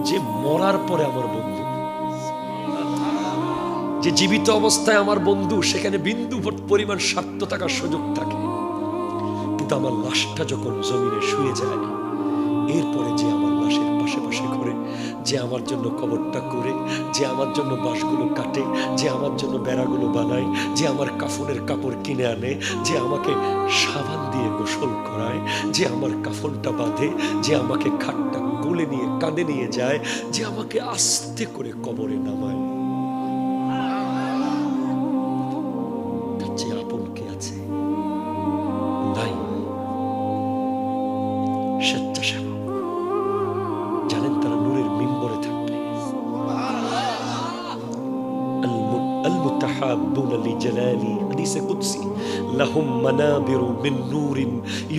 যে মরার পরে আমার বন্ধু, যে জীবিত অবস্থায় আমার বন্ধু, সেখানে বিন্দু পরিমাণ স্বার্থ থাকার সুযোগ থাকে, কিন্তু আমার লাশটা যখন জমিনে শুয়ে যায়, এরপরে যে আমার লাশের পাশে পাশে ঘুরে, যে আমার জন্য কবরটা করে, যে আমার জন্য বাঁশগুলো কাটে, যে আমার জন্য বেড়াগুলো বানায়, যে আমার কাফনের কাপড় কিনে আনে, যে আমাকে সাবান দিয়ে গোসল করায়, যে আমার কাফনটা বাঁধে, যে আমাকে খাটটা কোলে নিয়ে কাঁধে নিয়ে যায়, যে আমাকে আস্তে করে কবরে নামায়, তার যে আপন কে আছে? নাই। স্বেচ্ছাসেবক, জানেন তারা নূরের মিম্বরে থাকবে। المتحابون لجلالي حديث قدسي لهم منابر من نور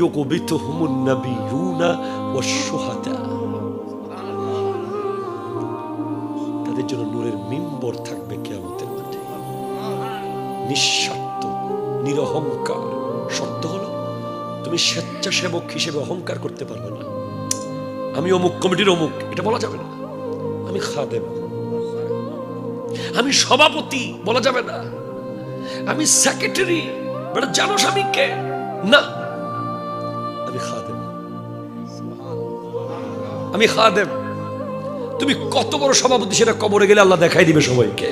يغبطهم النبيون والشهداء। তাদের জন্য নূরের মিম্বর থাকবে কিয়ামতের মাঠে, নিঃস্বার্থ, নিরহংকার। সত্য হলো তুমি স্বেচ্ছাসেবক হিসেবে অহংকার করতে পারবে না। আমি অমুক কমিটির অমুক, এটা বলা যাবে না। আমি খাদেম, আমি সভাপতি, বলা যাবে না। আমি সেক্রেটারি, বলে জানোস আমি কে? না, আমি খাদেম, আমি খাদেম। তুমি কত বড় সভাপতি সেটা কবরে গেলে আল্লাহ দেখাই দিবে সবাইকে।